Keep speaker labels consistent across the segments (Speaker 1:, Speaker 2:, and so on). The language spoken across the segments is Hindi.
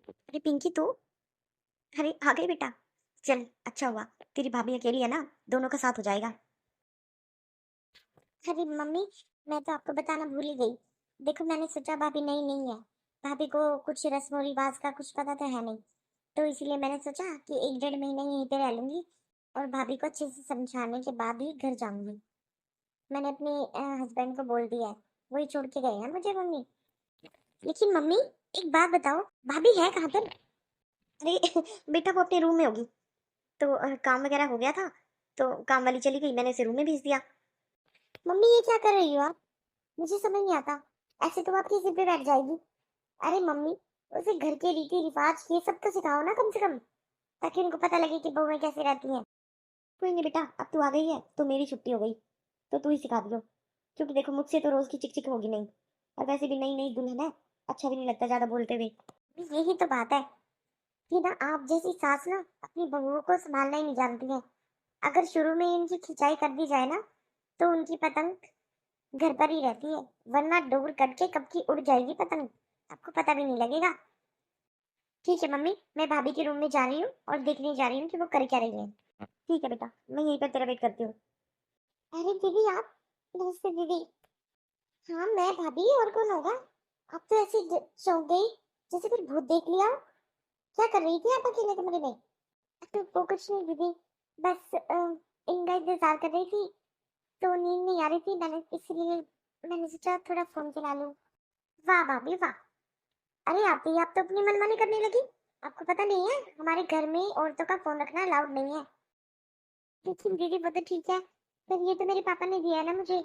Speaker 1: अरे पिंकी तू। अरे आ गई बेटा। चल अच्छा हुआ, तेरी भाभी अकेली है ना, दोनों का साथ हो जाएगा। अरे मम्मी, मैं तो आपको बताना भूल ही गई। देखो मैंने सोचा भाभी नई नहीं है, भाभी को कुछ रस्म रिवाज का कुछ पता तो है नहीं, तो इसीलिए मैंने सोचा कि 1 डेढ़ महीने यहीं पे रह लूंगी और भाभी को अच्छे से समझाने के बाद ही घर जाऊंगी। मैंने अपने हस्बैंड को बोल दिया है, वही छोड़ के गए हैं मुझे मम्मी। लेकिन मम्मी एक बात बताओ, भाभी है कहाँ पर? अरे बेटा वो अपने रूम में होगी। तो काम वगैरह हो गया था, तो काम वाली चली गई, मैंने उसे रूम में भेज दिया। मम्मी ये क्या कर रही हो आप? मुझे समझ नहीं आता। ऐसे तो वो आपके सिर पे बैठ जाएगी। अरे मम्मी, उसे घर के रीति रिवाज ये सब तो सिखाओ ना कम से कम, ताकि उनको पता लगे कि बहुएं कैसे रहती हैं। कोई नहीं बेटा, अब तू आ गई है तो मेरी छुट्टी हो गई, तो तू ही सिखा दियो। क्योंकि देखो मुझसे तो रोज की चिक चिक होगी नहीं, और वैसे भी नई नई दुल्हन है, अच्छा भी नहीं लगता ज्यादा बोलते हुए। यही तो बात है कि ना आप जैसी सास ना अपनी बहुओं को संभालना ही नहीं जानती है। अगर शुरू में ही इनकी खिंचाई कर दी जाए ना, तो उनकी पतंग घर पर ही रहती है, वरना डोर कट के कब की उड़ जाएगी पतंग, आपको पता भी नहीं लगेगा। ठीक है मम्मी, मैं भाभी के रूम में जा रही हूँ और देखने जा रही हूँ कि वो कर क्या रही है। ठीक है बेटा, मैं यहीं पर तेरा वेट करती हूँ। अरे दीदी आप। नमस्ते दीदी। हाँ मैं भाभी, और कौन होगा? आप तो ऐसी चौंक गई जैसे कुछ भूत देख लिया हो। क्या कर रही थी आप अकेले कमरे में? वो कुछ नहीं दीदी, बस इनका इंतजार कर रही थी, तो नींद नहीं आ रही थी, मैंने इसलिए मैंने सोचा थोड़ा फोन चला लूं। वाह भाभी वाह। अरे आप तो अपनी मनमानी करने लगी। आपको पता नहीं है हमारे घर में औरतों का फोन रखना अलाउड नहीं है। लेकिन दीदी वो तो ठीक है, पर ये तो मेरे पापा ने दिया है ना मुझे।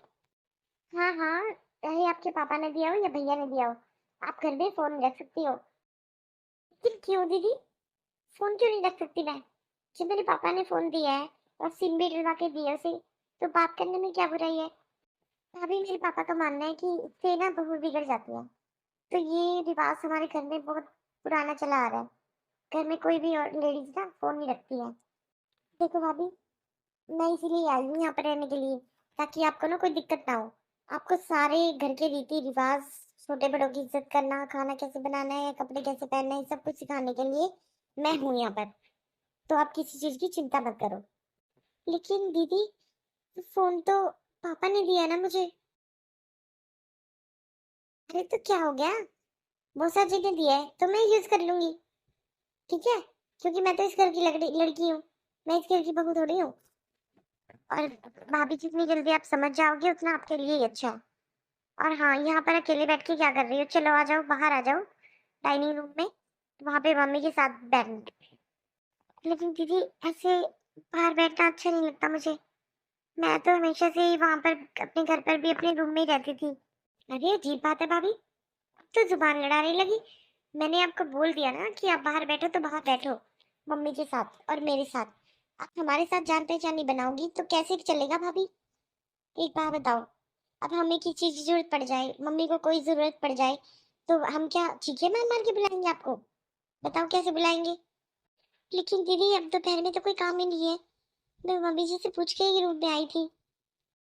Speaker 1: हाँ हाँ, चाहे आपके पापा ने दिया हो या भैया ने दिया हो, आप घर में फोन रख सकती हो। लेकिन क्यों दीदी, फोन क्यों नहीं रख सकती मैं? जब मेरे पापा ने फोन दिया है और सिम भी डलवा के दिया उसे, तो बात करने में क्या बुराई है? भाभी मेरे पापा का मानना है कि इससे ना बहू बिगड़ जाती है, तो ये रिवाज हमारे घर में बहुत पुराना चला आ रहा है। घर में कोई भी और लेडीज ना फोन नहीं रखती है। देखो भाभी, मैं इसीलिए आई हूँ यहाँ पर रहने के लिए, ताकि आपको ना कोई दिक्कत ना हो। आपको सारे घर के रीति रिवाज, छोटे बड़ों की इज्जत करना, खाना कैसे बनाना है, कपड़े कैसे पहनने हैं, सब कुछ सिखाने के लिए मैं हूँ यहाँ पर। तो आप किसी चीज की चिंता मत करो। लेकिन दीदी, फोन तो पापा ने दिया ना मुझे। अरे तो क्या हो गया, मौसा जी ने दिया है तो मैं यूज कर लूंगी। ठीक है, क्योंकि मैं तो इस घर की लड़की हूँ, मैं इस घर की बहू थोड़ी हूँ। और भाभी जितनी जल्दी आप समझ जाओगे उतना आपके लिए ही अच्छा है। और हाँ, यहाँ पर अकेले बैठ के क्या कर रही हो? चलो आ जाओ, बाहर आ जाओ डाइनिंग रूम में, वहां पे मम्मी के साथ बैठना। लेकिन दीदी ऐसे बाहर बैठना अच्छा नहीं लगता मुझे। मैं तो हमेशा से ही वहां पर अपने घर पर भी अपने रूम में ही रहती थी। अरे अजीब बात है भाभी, अब तो जुबान लड़ाने लगी। मैंने आपको बोल दिया ना कि आप बाहर बैठो तो बाहर बैठो, मम्मी के साथ और मेरे साथ। आप हमारे साथ जान पहचान नहीं बनाओगी तो कैसे चलेगा भाभी? एक बात बताओ, अब हमें किसी चीज की जरूरत पड़ जाए, मम्मी को कोई जरूरत पड़ जाए, तो हम क्या चीखे मार मार के बुलाएंगे आपको? बताओ कैसे बुलाएंगे? लेकिन दीदी अब दोपहर में तो कोई काम ही नहीं है, मैं मम्मी जी से पूछ के ही रूम में आई थी।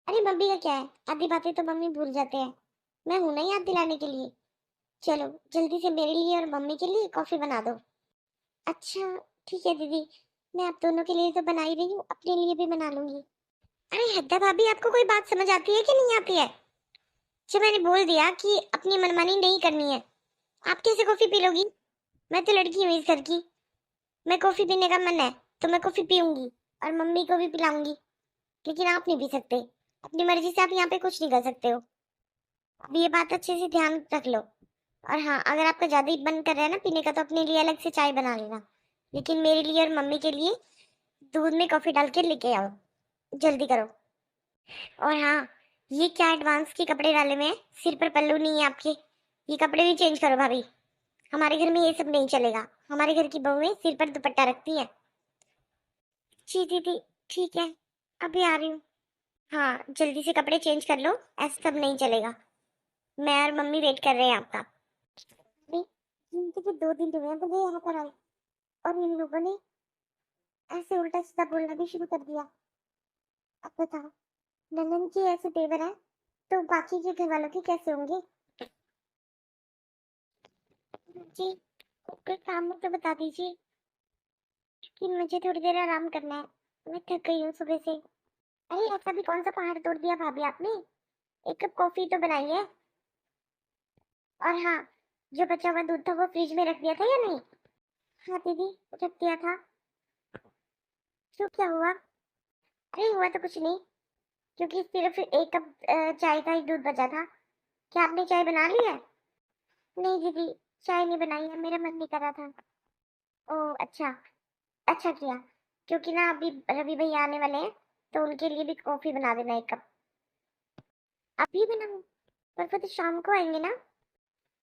Speaker 1: अरे मम्मी का क्या है, आधी बातें तो मम्मी भूल जाते हैं, मैं हूं ना याद दिलाने के लिए। चलो जल्दी से मेरे लिए और मम्मी के लिए कॉफी बना दो। अच्छा ठीक है दीदी, मैं आप दोनों के लिए तो बना ही रही हूँ, अपने लिए भी बना लूंगी। अरे हद्दा भाभी, आपको कोई बात समझ आती है कि नहीं आती है? जो मैंने बोल दिया कि अपनी मनमानी नहीं करनी है, आप कैसे कॉफी पी लोगी? मैं तो लड़की हूँ इस घर की, मैं कॉफी पीने का मन है तो मैं कॉफी पीऊंगी और मम्मी को भी पिलाऊंगी। लेकिन आप नहीं पी सकते, अपनी मर्जी से आप यहाँ पे कुछ नहीं कर सकते हो। अब ये बात अच्छे से ध्यान रख लो। और हाँ, अगर आपका ज्यादा ही मन कर रहा है ना पीने का, तो अपने लिए अलग से चाय बना लेना, लेकिन मेरे लिए और मम्मी के लिए दूध में कॉफी डाल के लेके आओ, जल्दी करो। और हाँ, ये क्या एडवांस के कपड़े डाले हुए हैं, सिर पर पल्लू नहीं है आपके, ये कपड़े भी चेंज करो भाभी। हमारे घर में ये सब नहीं चलेगा, हमारे घर की बहुएं सिर पर दुपट्टा रखती है। जी दीदी, ठीक है, अभी आ रही हूँ। हाँ जल्दी से कपड़े चेंज कर लो, ऐसा सब नहीं चलेगा, मैं और मम्मी वेट कर रहे हैं आपका। अरे, जिनके तो 2 दिन हुए हैं तो वो यहाँ पर आए, और इन लोगों ने ऐसे उल्टा सीधा बोलना भी शुरू कर दिया। अब बताओ, नंदन के ऐसे तेवर है तो बाकी के घर वालों के कैसे होंगे? जी, कोई काम हो तो बता दीजिए कि मुझे थोड़ी देर आराम करना है। मैं थक गई हूँ सुबह से। अरे ऐसा भी कौन सा पहाड़ तोड़ दिया भाभी आपने? एक कप कॉफी तो बनाई है। और हाँ, जो बचा हुआ दूध था वो फ्रिज में रख दिया था या नहीं? हाँ दीदी, रख दिया था। क्यों, क्या हुआ? अरे हुआ तो कुछ नहीं, क्योंकि सिर्फ एक कप चाय का ही दूध बचा था। क्या आपने चाय बना ली है? नहीं दीदी, चाय नहीं बनाई है, मेरा मन नहीं कर रहा था। ओह अच्छा, अच्छा किया। क्योंकि ना अभी रवि भैया आने वाले हैं, तो उनके लिए भी कॉफी बना देना एक कप। अभी बनाऊं? पर वो तो शाम को आएंगे ना।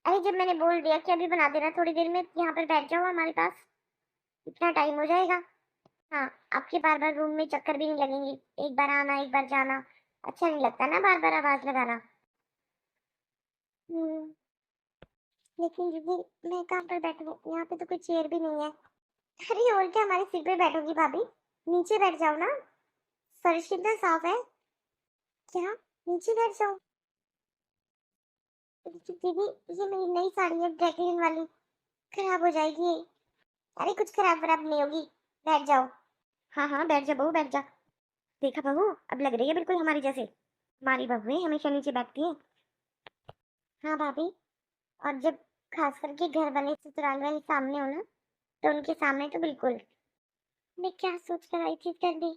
Speaker 1: अरे जब मैंने बोल दिया कि अभी बना देना, थोड़ी देर में यहाँ पर बैठ जाओ हमारे पास, इतना टाइम हो जाएगा। हाँ, आपके बार बार रूम में चक्कर भी नहीं लगेंगे, एक बार आना एक बार जाना। अच्छा नहीं लगता ना बार बार आवाज लगाना। हम्म, लेकिन दीदी मैं कहाँ पर बैठूं, यहाँ पे तो कोई चेयर भी नहीं है। अरे और क्या, हमारे सिर पे बैठोगी भाभी? नीचे बैठ जाओ ना, फर्श कितना साफ है। क्या, नीचे बैठ जाओ? दीदी ये मेरी नई साड़ी है जैकलिन वाली, खराब हो जाएगी ये। अरे कुछ खराब खराब नहीं होगी, बैठ जाओ। हाँ हाँ बैठ जा बहू, बैठ जा। देखा बहू, अब लग रही है बिल्कुल हमारी जैसे। हमारी बहुएं हमेशा नीचे बैठती हैं। हाँ भाभी, और जब खास करके घर वाले ससुराल वाले सामने हो ना, तो उनके सामने तो बिल्कुल। मैं क्या सोच कर आई थी करने,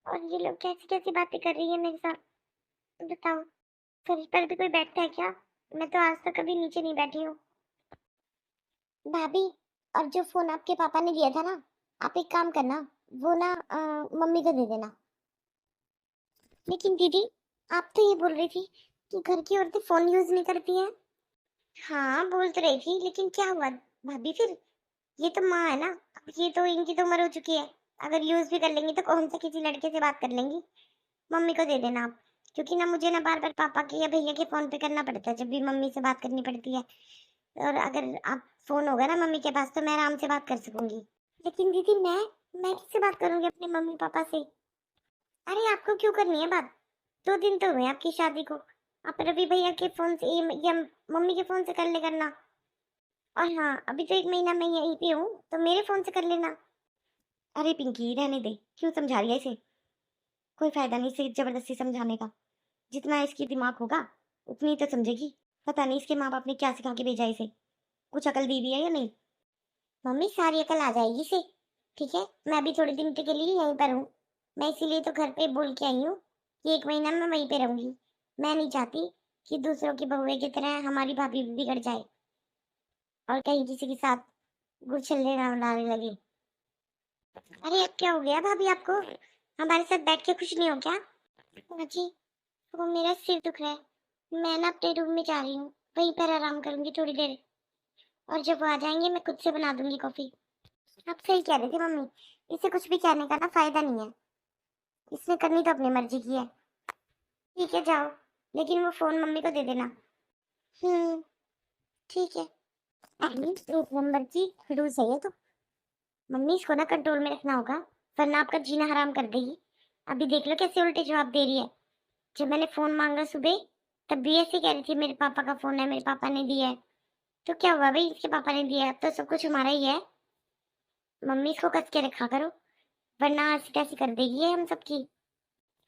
Speaker 1: और ये लोग कैसी कैसी बातें कर रही है मेरे साथ। बताओ, फर्श पर भी कोई बैठता है क्या? मैं तो आज तक कभी नीचे नहीं बैठी हूँ। भाभी, और जो फोन आपके पापा ने दिया था ना, आप एक काम करना, वो ना मम्मी को दे देना। लेकिन दीदी, आप तो ये बोल रही थी कि घर की औरतें फोन यूज नहीं करती हैं। हाँ बोल तो रही थी, लेकिन क्या हुआ भाभी फिर? ये तो माँ है ना, अब ये तो इनकी तो उम्र हो चुकी है। अगर यूज भी कर लेंगी तो कौन सा किसी लड़के से बात कर लेंगी। मम्मी को दे देना आप, क्योंकि ना मुझे ना बार बार पापा के या भैया के फोन पे करना पड़ता है जब भी मम्मी से बात करनी पड़ती है। और अगर आप फोन होगा ना मम्मी के पास तो मैं आराम से बात कर सकूंगी। लेकिन दीदी मैं किससे बात करूंगी अपने मम्मी पापा से? अरे आपको क्यों करनी है बात? 2 दिन तो हुए आपकी शादी को। आप रवि भैया के फोन से या मम्मी के फोन से कर ले करना। और हाँ, अभी तो 1 महीना मैं यहीं पे हूँ, तो मेरे फोन से कर लेना। अरे पिंकी रहने दे, क्यों समझा रही है इसे? कोई फायदा नहीं इसे जबरदस्ती समझाने का। जितना इसकी दिमाग होगा उतनी ही तो समझेगी। पता नहीं इसके माँ बाप ने क्या सिखा के भेजा इसे, कुछ अकल दी भी है या नहीं। मम्मी सारी अकल आ जाएगी इसे। ठीक है, मैं अभी थोड़े दिन के लिए यहीं पर हूँ। मैं इसीलिए तो घर पे बोल के आई हूँ कि 1 महीना मैं वहीं पे रहूंगी। मैं नहीं चाहती कि दूसरों की बहुएं की तरह हमारी भाभी भी बिगड़ जाए और कहीं किसी के साथ गुड़छल्ले ना उड़ाने लगे। अरे अब क्या हो गया भाभी आपको? हमारे साथ बैठ के खुश नहीं हो क्या? जी, वो मेरा सिर दुख रहा है, मैं ना अपने रूम में जा रही हूँ, वहीं पर आराम करूंगी थोड़ी देर। और जब वो आ जाएंगे मैं खुद से बना दूंगी कॉफी। आप सही कह रही थी मम्मी, इसे कुछ भी कहने का ना फायदा नहीं है, इसने करनी तो अपनी मर्जी की है। ठीक है जाओ, लेकिन वो फोन मम्मी को दे देना। हम्म, ठीक है। अरे एक नंबर की खड़ूस है ये तो। मम्मी इसको ना कंट्रोल में रखना होगा, वरना आपका जीना हराम कर देगी। अभी देख लो कैसे उल्टे जवाब दे रही है। जब मैंने फोन मांगा सुबह, तब भी ऐसे कह रही थी मेरे पापा का फोन है, मेरे पापा ने दिया है। तो क्या हुआ भाई, इसके पापा ने दिया है, अब तो सब कुछ हमारा ही है। मम्मी इसको कस के रखा करो, वरना ऐसी तैसी कर देगी ये हम सबकी।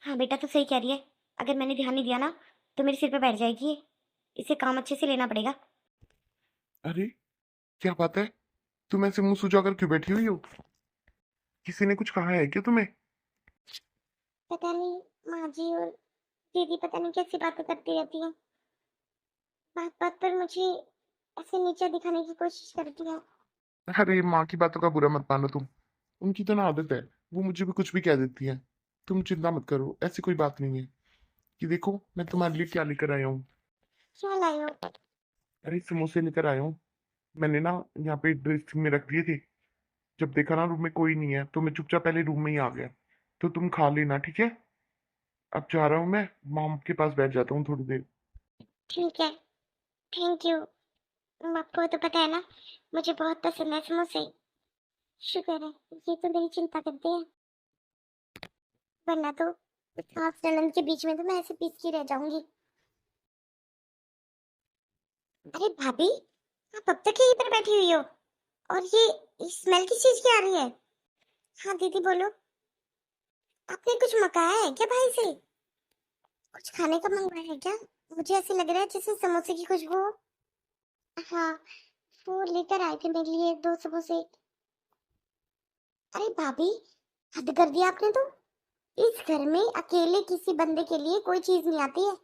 Speaker 1: हाँ बेटा तो सही कह रही है, अगर मैंने ध्यान नहीं दिया ना तो मेरे सिर पे बैठ जाएगी ये। इसे काम अच्छे से लेना पड़ेगा।
Speaker 2: अरे क्या बात है, तुम ऐसे मुंह सुजा कर क्यों बैठी हुई हो? किसी ने कुछ कहा है क्या तुम्हें?
Speaker 1: पता नहीं, माँ जी और दीदी पता नहीं कैसी बातें करती रहती है। बात बात पर मुझे ऐसे नीचे दिखाने की कोशिश करती है।
Speaker 2: अरे माँ की बातों का बुरा मत मानो तुम। उनकी तो ना आदत है, वो मुझे भी कुछ भी कह देती है। तुम चिंता मत करो, ऐसी कोई बात नहीं है। कि देखो मैं तुम्हारे लिए क्या लेकर आया हूँ।
Speaker 1: क्या लाई हो?
Speaker 2: अरे समोसे लेकर आया हूँ। मैंने ना यहाँ पे ड्रेसिंग में रख दिए थे। जब देखा ना रूम में कोई नहीं है तो मैं चुपचाप पहले रूम में ही आ गया। तो तुम खा लेना, ठीक है? अब जा रहा हूँ मैं, मॉम के पास बैठ जाता हूँ थोड़ी देर।
Speaker 1: ठीक है, थैंक यू। आपको तो पता है ना, मुझे बहुत पसंद है समोसे। शुक्र है, ये तो मेरी चिंता करते हैं, वरना तो आप ननद के बीच में तो मैं ऐसे पीस की रह जाऊंगी। अरे भाभी, आप अब तक यहीं पर बैठी हुई हो? और ये स्मेल किस चीज की आ रही है? हाँ दीदी बोलो। आपने कुछ मकाया है क्या भाई से? कुछ खाने का मंगवाया है क्या? मुझे ऐसे लग रहा है जैसे समोसे की खुशबू हो। हाँ, वो लेकर आए थे मेरे लिए 2 समोसे। अरे भाभी, हद कर दिया आपने तो। इस घर में अकेले किसी बंदे के लिए कोई चीज नहीं आती है।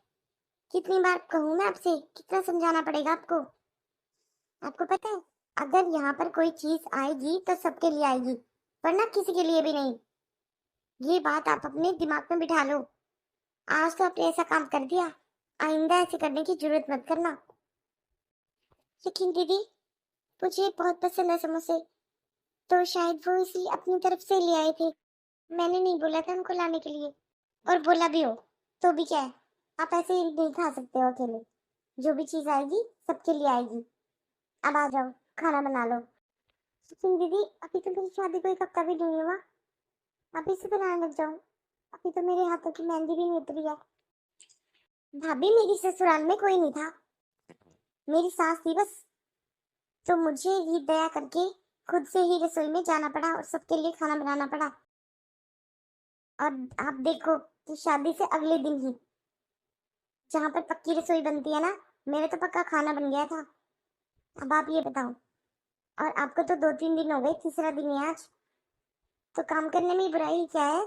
Speaker 1: कितनी बार कहूँ मैं आपसे, कितना समझाना पड़ेगा आपको? आपको पता है, अगर यहाँ पर कोई चीज आएगी तो सबके लिए आएगी, वरना किसी के लिए भी नहीं। ये बात आप अपने दिमाग में बिठा लो। आज तो आपने ऐसा काम कर दिया, आइंदा ऐसे करने की जरूरत मत करना। लेकिन दीदी, मुझे बहुत पसंद है समोसे, तो शायद वो इसी अपनी तरफ से ले आए थे। मैंने नहीं बोला था उनको लाने के लिए। और बोला भी हो तो भी क्या है, आप ऐसे ही नहीं खा सकते हो अकेले। जो भी चीज आएगी सबके लिए आएगी। अब आ जाओ, खाना बना लो। लेकिन दीदी, अभी तो मेरी शादी को 1 हफ्ता भी नहीं हुआ, अभी से बनाने लग जाओ। अभी तो मेरे हाथों की मेहंदी भी नहीं उतरी है। भाभी, मेरी ससुराल में कोई नहीं था, मेरी सास थी बस। तो मुझे ही दया करके खुद से ही रसोई में जाना पड़ा और सबके लिए खाना बनाना पड़ा। और आप देखो कि शादी से अगले दिन ही जहाँ पर पक्की रसोई बनती है ना, मेरे तो पक्का खाना बन गया था। अब आप ये बताओ, और आपको तो 2-3 दिन हो गए, तीसरा दिन है आज, तो काम करने में बुराई क्या है?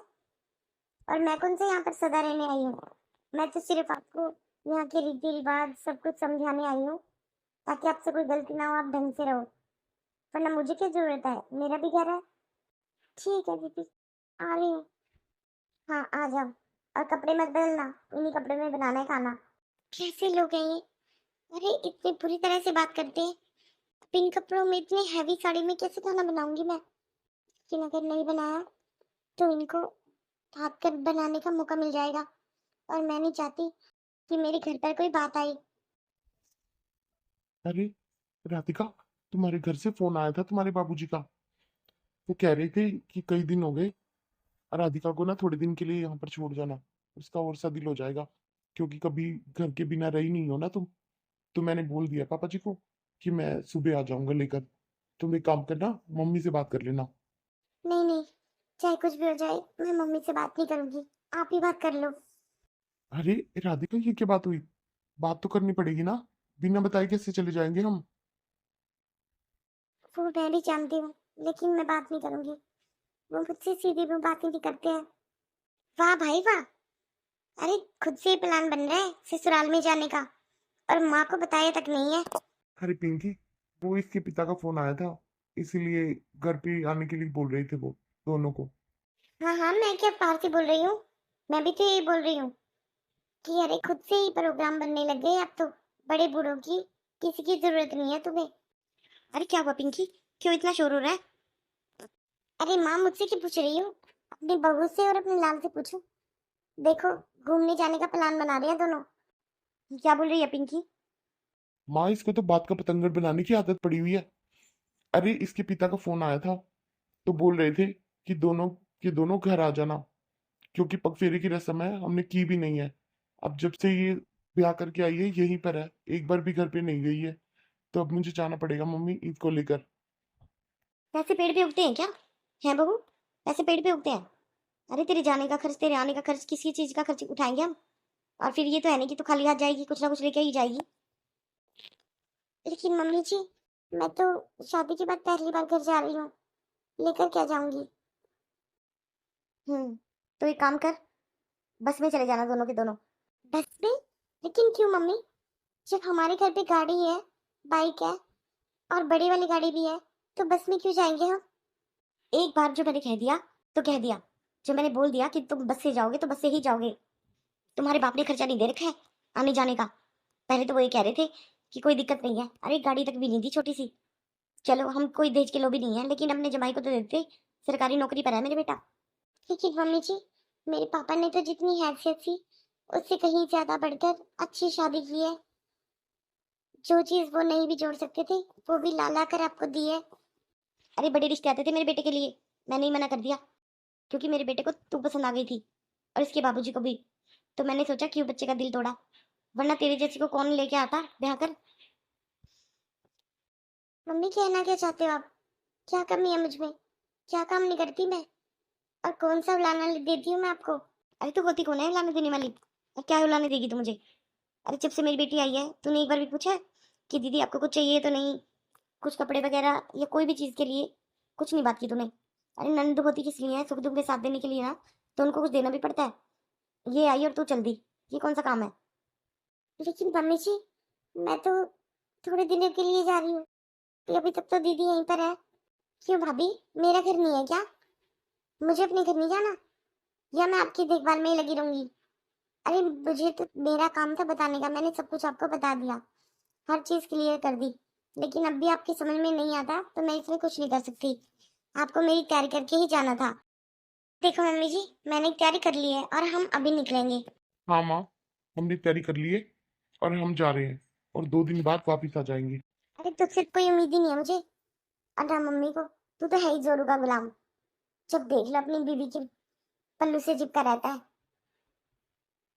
Speaker 1: और मैं कौन से यहाँ पर सदा रहने आई हूँ? मैं तो सिर्फ आपको यहाँ के रीति रिवाज सब कुछ समझाने आई हूँ, ताकि आपसे कोई गलती ना हो, आप ढंग से रहो। वरना मुझे क्या जरूरत है, मेरा भी घर है। ठीक है दीदी, आ रही हूँ। हाँ आ जाओ। और कपड़े मत बदलना, इन्हीं कपड़े में बनाना है खाना। कैसे लोग हैं ये? अरे इतनी बुरी तरह से बात करते हैं। पिंक कपड़ों में, इतनी हैवी साड़ी में कैसे खाना बनाऊंगी मैं? लेकिन अगर नहीं बनाया तो इनको हाथ कर बनाने का मौका मिल जाएगा, और मैं नहीं चाहती कि मेरे घर पर कोई बात आई।
Speaker 2: अरे राधिका, तुम्हारे घर से फोन आया था तुम्हारे बाबूजी का। वो कह रहे थे कि कई दिन हो गए, राधिका को ना थोड़े दिन के लिए यहाँ पर छोड़ जाना, उसका और सा दिल हो जाएगा, क्योंकि कभी घर के बिना रही नहीं हो ना तुम। तो मैंने बोल दिया पापा जी को कि मैं सुबह आ जाऊंगा लेकर। तुम एक काम करना, मम्मी से बात कर लेना।
Speaker 1: नहीं नहीं, चाहे कुछ भी हो जाए, मैं मम्मी से बात नहीं करूंगी। आप ही बात कर लो।
Speaker 2: अरे राधिका, ये क्या बात हुई? बात तो करनी पड़ेगी ना, बिना बताए कैसे चले जाएंगे हम?
Speaker 1: वो मैं भी जानती हूँ, लेकिन मैं बात नहीं करूंगी। वो मुझसे सीधी भी बात नहीं करते हैं। वाह भाई वाह। अरे, खुद से ही प्लान बन रहा है ससुराल में जाने का, और माँ को बताया तक नहीं है।
Speaker 2: अरे पिंकी, वो इसके पिता का फोन आया था, इसीलिए घर पे आने के लिए बोल रहे थे वो दोनों को।
Speaker 1: हाँ हाँ, मैं क्या बाहर से बोल रही हूँ? मैं भी तो यही बोल रही हूँ कि अरे खुद से ही प्रोग्राम बनने लग गए अब तो। बड़े बूढ़ों की किसी की जरूरत नहीं है तुम्हें। अरे क्या हुआ पिंकी, क्यों इतना शोर हो रहा है? अरे माँ, मुझसे क्यों पूछ रही हो? अपनी बहू से और अपने लाल से पूछो। देखो, घूमने जाने का प्लान बना रहे हैं दोनों। क्या बोल रही है पिंकी?
Speaker 2: माँ, इसको तो बात का पतंगड़ बनाने की आदत पड़ी हुई है। अरे इसके पिता का फोन आया था, तो बोल रहे थे कि दोनों के दोनों घर आ जाना, क्योंकि पगफेरे की रस्म है, हमने की भी नहीं है। अब जब से ये ब्याह करके आई है यहीं पर है, एक बार भी घर पे नहीं गई है, तो अब मुझे जाना पड़ेगा मम्मी ईद को लेकर।
Speaker 1: वैसे पेड़ पे उगते हैं क्या? हैं बहू, वैसे पेड़ पे उगते हैं? अरे तेरे जाने का खर्च, तेरे आने का खर्च, किसी चीज का खर्च उठाएंगे हम? और फिर ये तो है नहीं कि तू खाली हाथ जाएगी, कुछ ना कुछ लेके ही जाएगी। लेकिन मम्मी जी, मैं तो शादी के बाद पहली बार घर जा रही हूँ, लेकर क्या जाऊंगी? तो एक काम कर, बस में चले जाना दोनों के दोनों। बस में? लेकिन क्यों मम्मी? जब हमारे घर पे गाड़ी है, बाइक है, और बड़ी वाली गाड़ी भी है, तो बस में क्यों जाएंगे हम? एक बार जो मैंने कह दिया तो कह दिया। जो मैंने बोल दिया कि तुम बस से जाओगे तो बस से ही जाओगे। तुम्हारे बाप ने खर्चा नहीं दे रखा है आने जाने का। पहले तो वो ये कह रहे थे कि कोई दिक्कत नहीं है, अरे गाड़ी तक भी नहीं थी छोटी सी। चलो, हम कोई दहेज के लोभी नहीं है, लेकिन अपने जमाई को तो देते। सरकारी नौकरी पर है मेरे बेटा। लेकिन मम्मी जी, मेरे पापा ने तो जितनी हैसियत थी उससे कहीं ज्यादा बढ़कर अच्छी शादी की है। जो चीज वो नहीं भी जोड़ सकते थे, वो भी ला ला कर आपको दी है। अरे बड़े रिश्ते आते थे मेरे बेटे के लिए, मैंने ही मना कर दिया, क्योंकि मेरे बेटे को तू पसंद आ गई थी, और इसके बाबूजी को भी। तो मैंने सोचा क्यों बच्चे का दिल तोड़ा, वरना तेरे जैसी को कौन लेके आता ब्याह कर। मम्मी, कहना क्या चाहते हो आप? क्या कमी है मुझ में? क्या काम नहीं करती मैं? और कौन सा लाना देती हूँ मैं आपको? अरे तू होती कौन है लाने देने वाली? और क्या लाने देगी तू मुझे? अरे जब से मेरी बेटी आई है तूने एक बार भी पूछा है कि दीदी आपको कुछ चाहिए तो नहीं, कुछ कपड़े वगैरह या कोई भी चीज़ के लिए कुछ नहीं बात की तूने। अरे नंद होती किस लिए है? सुख दुख में साथ देने के लिए ना, तो उनको कुछ देना भी पड़ता है। ये आई और तू चल दी, ये कौन सा काम है? लेकिन मम्मी जी, मैं तो थोड़े दिनों के लिए जा रही हूँ, तो अभी तक तो दीदी यहीं पर है। क्यों भाभी, मेरा घर नहीं है क्या? मुझे अपने घर नहीं जाना, या मैं आपकी देखभाल में ही लगी रहूंगी? अरे मुझे तो मेरा काम था बताने का, मैंने सब कुछ आपको बता दिया, हर चीज क्लियर कर दी। लेकिन अब भी आपकी समझ में नहीं आता तो मैं इसमें कुछ नहीं कर सकती। आपको मेरी तैयारी करके ही जाना था। देखो मम्मी जी, मैंने तैयारी कर ली है और हम अभी निकलेंगे।
Speaker 2: हाँ माँ, हमने तैयारी कर ली है और हम जा रहे हैं और 2 दिन बाद वापिस आ जाएंगे।
Speaker 1: अरे तुझसे कोई उम्मीद ही नहीं है मुझे, और ना मम्मी को। तू तो है ही जोरू का गुलाम। जब देख लो अपनी बीवी के पल्लू से चिपका रहता है।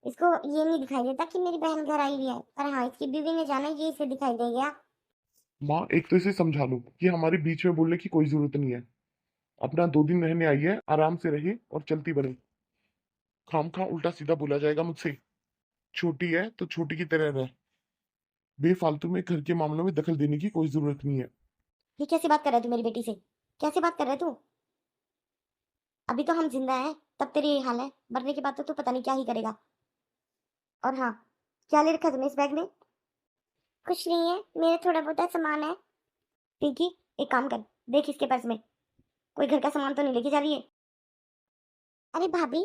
Speaker 1: इसको ये नहीं दिखाई देता कि मेरी बहन घर आई हुई है, पर हाँ इसकी बीवी ने जाना ये इसे दिखाई दे गया।
Speaker 2: माँ, एक तो इसे समझा लो कि हमारे बीच में बोलने की कोई जरूरत नहीं है। अपना 2 दिन रहने आई है, आराम से रहे और चलती बने। खाम खा उल्टा सीधा बोला जाएगा मुझसे। छोटी है तो छोटी की तरह रह। बेफालतू में घर के मामलों में दखल देने की कोई जरूरत नहीं है।
Speaker 1: ये कैसी बात कर रहा है तू मेरी बेटी से? कैसे बात कर रहा है तू? अभी तो हम जिंदा हैं, तब तेरी ये हाल है, मरने के बाद तो तू पता नहीं क्या ही करेगा। और हाँ, क्या ले रखा है तूने इस बैग में? कुछ नहीं है, मेरा थोड़ा बहुत सामान है। पिंकी, एक काम कर, देख इसके पर्स में कोई घर का सामान तो नहीं लेके जा रही है? अरे भाभी,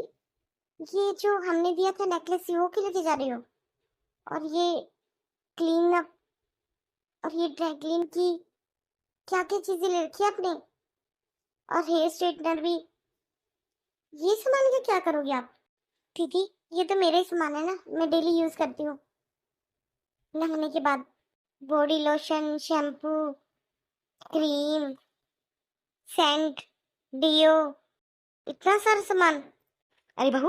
Speaker 1: ये जो हमने दिया था नेकलेस, वो क्यों लेके जा रही हो? और ये क्लीन अप और ये ड्राई क्लीन की क्या क्या चीजें ले रखी है आपने? और हेयर स्ट्रेटनर भी, ये सामान का क्या करोगे आप? दीदी, ये तो मेरा ही सामान है ना, मैं डेली यूज करती हूँ। नहाने के बाद body lotion, shampoo, cream, scent, deo, इतना सारा सामान। अरे बहू,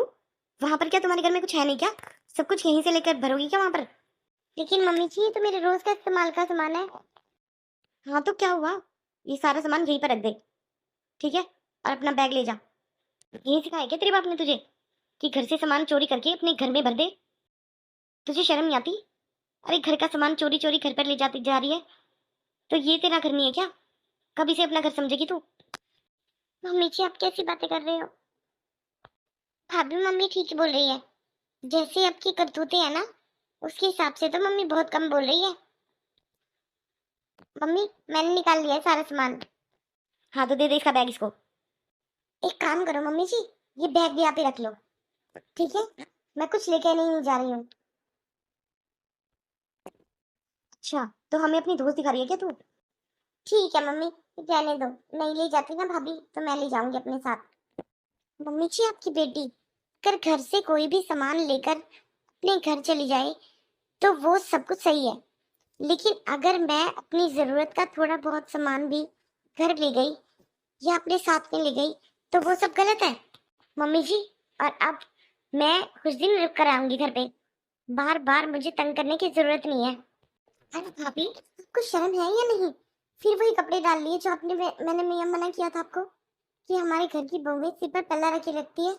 Speaker 1: वहां पर क्या तुम्हारे घर में कुछ है नहीं क्या? सब कुछ यहीं से लेकर भरोगी क्या वहां पर? लेकिन मम्मी जी, ये तो मेरे रोज का इस्तेमाल का सामान है। हाँ तो क्या हुआ, ये सारा सामान यहीं पर रख दे, ठीक है? और अपना बैग ले जा। यही सिखाया क्या तेरे बाप ने तुझे कि घर से सामान चोरी करके अपने घर में भर दे? तुझे शर्म नहीं आती? अरे घर का सामान चोरी चोरी घर पर ले जाती जा रही है, तो ये तेरा घर नहीं है क्या? कब इसे अपना घर समझेगी तू? मम्मी जी, आप कैसी बातें कर रहे हो? भाभी, मम्मी ठीक बोल रही है। जैसी आपकी करतूतें है ना, उसके हिसाब से तो मम्मी बहुत कम बोल रही है। मम्मी, मैंने निकाल लिया है सारा सामान। हाँ तो दे दे इसका बैग इसको। एक काम करो मम्मी जी, ये बैग भी आप ही रख लो, ठीक है? मैं कुछ लेके नहीं जा रही हूँ। अच्छा, तो हमें अपनी दोस्त दिखा रही है क्या तू? ठीक है मम्मी, रहने दो। नहीं ले जाती ना भाभी, तो मैं ले जाऊंगी अपने साथ। मम्मी जी, आपकी बेटी अगर घर से कोई भी सामान लेकर अपने घर चली जाए तो वो सब कुछ सही है, लेकिन अगर मैं अपनी जरूरत का थोड़ा बहुत सामान भी घर ले गई या अपने साथ में ले गई तो वो सब गलत है। मम्मी जी, और अब मैं कुछ दिन रुक कर आऊंगी घर पे, बार बार मुझे तंग करने की जरूरत नहीं है। अरे भाभी, आपको शर्म है या नहीं? फिर वही कपड़े डाल लिए जो आपने मैंने मना किया था आपको कि हमारे घर की बहुएं सिर पर पल्ला रखे रखती है।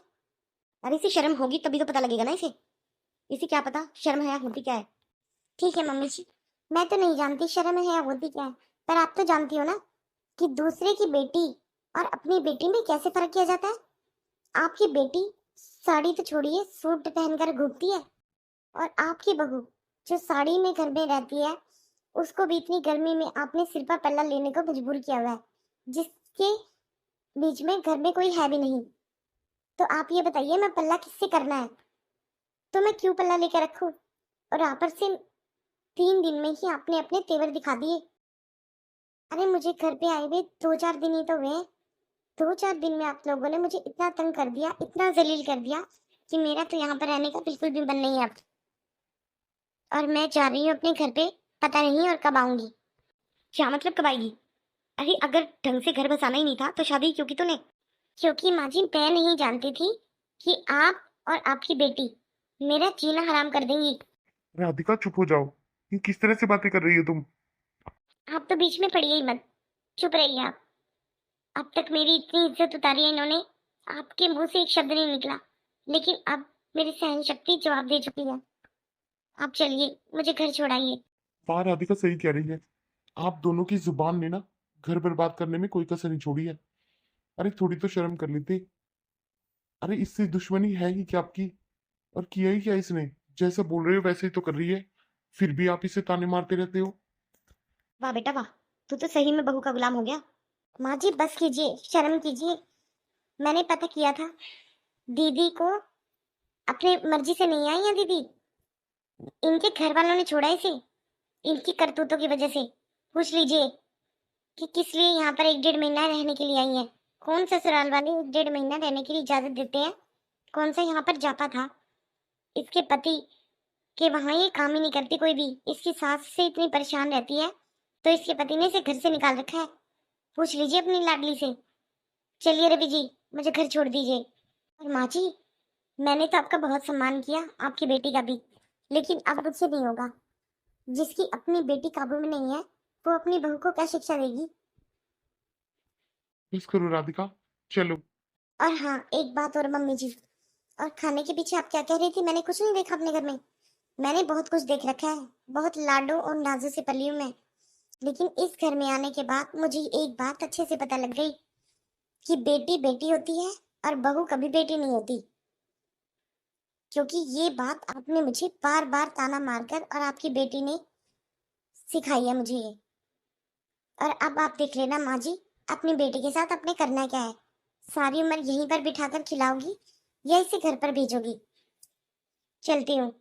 Speaker 1: अरे इसे शर्म होगी तभी तो पता लगेगा ना इसे। इसे क्या पता शर्म है या होती क्या है? ठीक है मम्मी जी, मैं तो नहीं जानती शर्म है या होती क्या है, पर आप तो जानती हो ना कि दूसरे की बेटी और अपनी बेटी में कैसे फर्क किया जाता है। आपकी बेटी साड़ी तो छोड़िए, सूट पहनकर घूमती है, और आपकी बहू जो साड़ी में घर में रहती है, उसको भी इतनी गर्मी में आपने सिर पर पल्ला लेने को मजबूर किया हुआ है, जिसके बीच में घर में कोई है भी नहीं। तो आप ये बताइए, मैं पल्ला किससे करना है? तो मैं क्यों पल्ला लेकर रखूं? और आप से 3 दिन में ही आपने अपने तेवर दिखा दिए। अरे मुझे घर पे आए हुए 2-4 दिन ही तो हुए हैं। 2-4 दिन में आप लोगों ने मुझे इतना तंग कर दिया, इतना जलील कर दिया कि मेरा तो यहाँ पर रहने का बिल्कुल भी मन नहीं है अब। और मैं जा रही हूँ अपने घर पे, पता नहीं और कब आऊंगी। क्या मतलब कब आएगी? अरे अगर ढंग से घर बसाना ही नहीं था तो शादी क्यों की तूने? क्योंकि माँ जी, मैं नहीं जानती थी कि आप और आपकी बेटी मेरा जीना हराम कर देंगी।
Speaker 2: राधिका, चुप हो जाओ। ये किस तरह से बातें कर रही हो तुम?
Speaker 1: आप तो बीच में पड़िए ही मत, चुप रहिए आप। अब तक मेरी इतनी इज्जत उतारी है इन्होंने, आपके मुंह से एक शब्द नहीं निकला, लेकिन अब मेरी सहन शक्ति जवाब दे चुकी है। आप चलिए, मुझे घर छोड़ाइए।
Speaker 2: हाँ राधिका सही कह रही है। आप दोनों की जुबान ने ना घर बर्बाद करने में कोई कसर नहीं छोड़ी है। अरे थोड़ी तो शर्म कर लेते। अरे इससे दुश्मनी है ही क्या आपकी? और किया ही क्या इसने? जैसा बोल रहे हो वैसे ही तो कर रही है, फिर भी आप इसे ताने मारते रहते हो।
Speaker 1: वाह बेटा वाह, तू तो सही में बहू का गुलाम हो गया। माँ जी बस कीजिए, शर्म कीजिए। मैंने पता किया था, दीदी को अपने मर्जी से नहीं आई है दीदी, इनके घर वालों ने छोड़ा इसे, इनकी करतूतों की वजह से। पूछ लीजिए कि किस लिए यहाँ पर 1 डेढ़ महीना रहने के लिए आई है। कौन ससुराल वाले 1 डेढ़ महीना रहने की इजाजत देते हैं? कौन सा यहाँ पर जाता था? इसके पति के वहां ये काम ही नहीं करती कोई भी, इसकी सास से इतनी परेशान रहती है, तो इसके पति ने इसे घर से निकाल रखा है। पूछ लीजिए अपनी लाडली से। चलिए रवि जी, मुझे घर छोड़ दीजिए। और माँ जी, मैंने तो आपका बहुत सम्मान किया, आपकी बेटी का भी, लेकिन अब मुझसे नहीं होगा। जिसकी अपनी बेटी काबू में नहीं है, वो अपनी बहू को क्या शिक्षा देगी?
Speaker 2: बस करो राधिका, चलो।
Speaker 1: और हाँ, एक बात और मम्मी जी, और खाने के पीछे आप क्या कह रही थी? मैंने कुछ नहीं देखा अपने घर में। मैंने बहुत कुछ देख रखा है, बहुत लाडो और नाजों से पली हूं मैं। लेकिन इस घर में आने के बाद मुझे एक बात अच्छे से पता लग गई कि बेटी बेटी होती है और बहू कभी बेटी नहीं होती। क्योंकि ये बात आपने मुझे बार बार ताना मारकर और आपकी बेटी ने सिखाई है मुझे ये। और अब आप देख लेना माँ जी, अपनी बेटी के साथ अपने करना क्या है। सारी उम्र यहीं पर बिठाकर खिलाओगी या इसे घर पर भेजोगी? चलती हूँ।